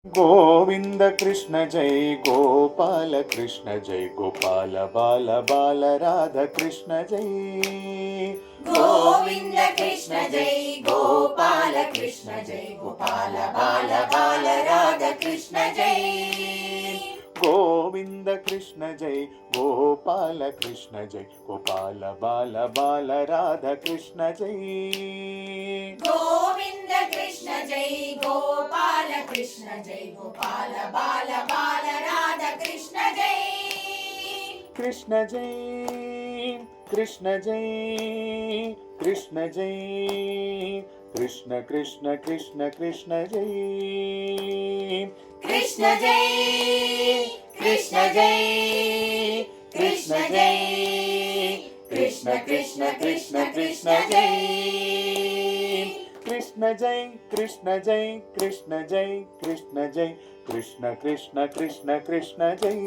गोविंद कृष्ण जय गोपाल कृष्ण जय गोपाल बाल बाल राधा कृष्ण जय। गोविंद कृष्ण जय गोपाल कृष्ण जय गोपाल बाल बाल राधा कृष्ण जय। गोविंद कृष्ण जय गोपाल कृष्ण जय गोपाल बाल बाल राधा कृष्ण जय। गोविंद कृष्ण जय गोपाल कृष्ण जय गोपाल बाल बाल राधा कृष्ण जय। कृष्ण जय कृष्ण जय कृष्ण जय कृष्ण कृष्ण कृष्ण कृष्ण जय। कृष्ण जय कृष्ण जय कृष्ण जय कृष्ण कृष्ण कृष्ण कृष्ण जय। कृष्ण जय कृष्ण जय कृष्ण जय कृष्ण जय कृष्ण कृष्ण कृष्ण कृष्ण जय।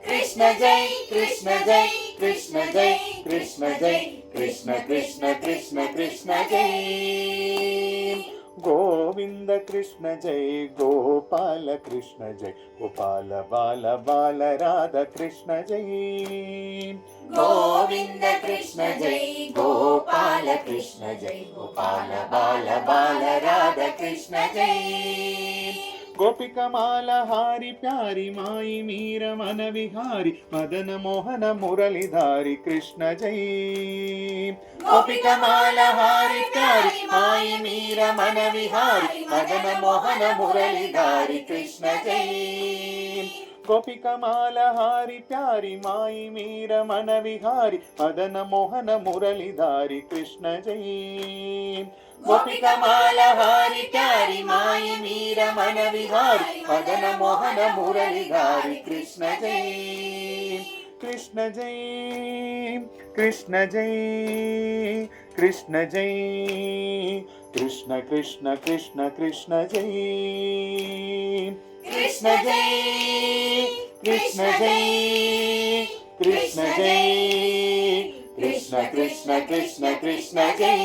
कृष्ण जय कृष्ण जय कृष्ण जय कृष्ण जय कृष्ण कृष्ण कृष्ण कृष्ण जय। गोविंद कृष्ण जय गोपाल कृष्ण जय गोपाल बाल बाल राधा कृष्ण जय। गोविंद कृष्ण जय गोपाल कृष्ण जय गोपाल बाल बाल राधा कृष्ण जय। गोपिका माला हारी प्यारी माई मीर मन विहारी मदन मोहन मुरलीधारी कृष्ण जय। गोपिका माला हारी प्यारी माई मीर मन विहारी मदन मोहन मुरलीधारी कृष्ण जय। गोपिका माला हारी प्यारी माई मीर मन विहारी मदन मोहन मुरलीधारी कृष्ण जय। गोपिका माला हारी प्यारी माई मीर मन विहारी मदन मोहन मुरलीधारी कृष्ण जय। कृष्ण जय कृष्ण जय कृष्ण जय कृष्ण कृष्ण कृष्ण कृष्ण जय। कृष्ण जय कृष्ण जय कृष्ण जय कृष्ण कृष्ण कृष्ण कृष्ण जय।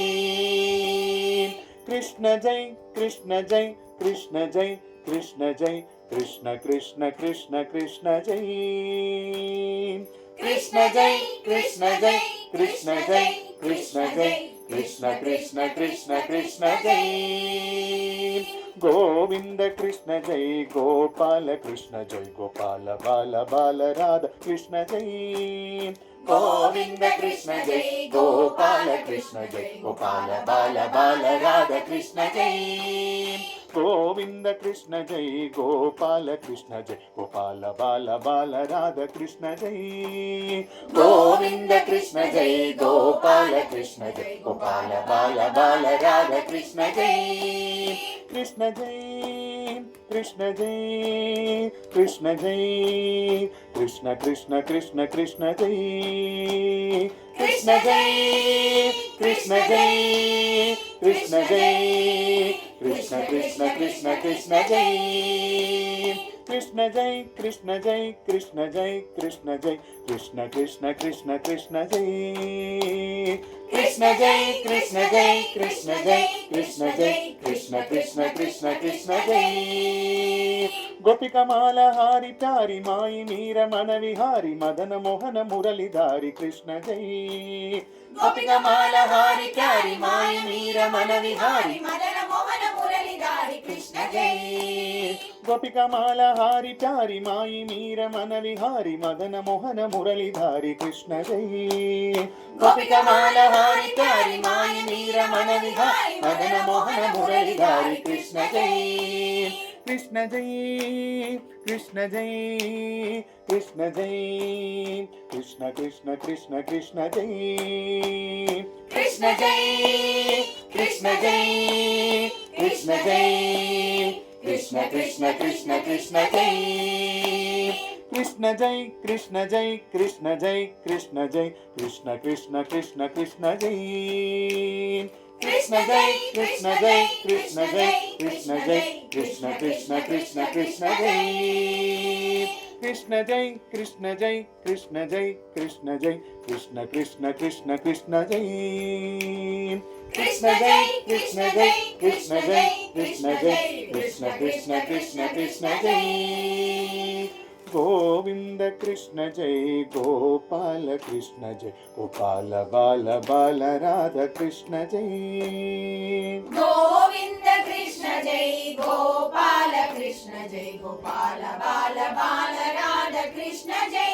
कृष्ण जय कृष्ण जय कृष्ण जय कृष्ण जय कृष्ण कृष्ण कृष्ण कृष्ण जय। कृष्ण जय कृष्ण जय कृष्ण जय कृष्ण जय कृष्ण कृष्ण कृष्ण कृष्ण जय। गोविंद कृष्ण जय गोपाल कृष्ण जय गोपाल बाल बाल राधा कृष्ण जय। गोविंद कृष्ण जय गोपाल कृष्ण जय गोपाल बाल बाल राधा कृष्ण जय। गोविंद कृष्ण जय गोपाल कृष्ण जय गोपाल बाल बाल राधा कृष्ण जय। गोविंद कृष्ण जय गोपाल कृष्ण जय गोपाल बाल बाल राधा कृष्ण जय। कृष्ण जय कृष्ण जय कृष्ण जय कृष्ण कृष्ण कृष्ण कृष्ण जय। कृष्ण जय कृष्ण जय कृष्ण जय कृष्ण कृष्ण कृष्ण कृष्ण जय। कृष्ण जय कृष्ण जय कृष्ण जय कृष्ण जय कृष्ण कृष्ण कृष्ण कृष्ण जय। कृष्ण जय कृष्ण जय कृष्ण जय कृष्ण जय कृष्ण कृष्ण कृष्ण कृष्ण जय। गोपिका माला हारी प्यारी माई मीर मन विहारी मदन मोहन मुरलीधारी कृष्ण जय। गोपिका माला हारी प्यारी माई मीर मन विहारी मदन मोहन मुरलीधारी कृष्ण जय। गोपिका माला हारी प्यारी माई मीर मन विहारी मदन मोहन मुरलीधारी कृष्ण जय। गोपिका माला हारी प्यारी माई मीर मन विहारी मदन मोहन मुरलीधारी कृष्ण जय। कृष्ण जय कृष्ण जय कृष्ण जय कृष्ण कृष्ण कृष्ण कृष्ण जय। कृष्ण जय कृष्ण जय कृष्ण जय कृष्ण कृष्ण कृष्ण कृष्ण जय। कृष्ण जय कृष्ण जय कृष्ण जय कृष्ण जय कृष्ण कृष्ण कृष्ण कृष्ण जय। कृष्ण जय कृष्ण जय कृष्ण जय कृष्ण जय कृष्ण कृष्ण कृष्ण कृष्ण जय। కృష్ణ జై కృష్ణ జై కృష్ణ జై కృష్ణ జై కృష్ణ కృష్ణ కృష్ణ కృష్ణ జై కృష్ణ జై కృష్ణ జై కృష్ణ జై కృష్ణ జై కృష్ణ కృష్ణ కృష్ణ కృష్ణ జై గోవింద కృష్ణ జై గోపాల కృష్ణ జై గోపాల బాల బాల రాధ కృష్ణ జై గోవింద కృష్ణ జై గోపాల కృష్ణ జై గోపాల బాల బాల రాధ కృష్ణ జై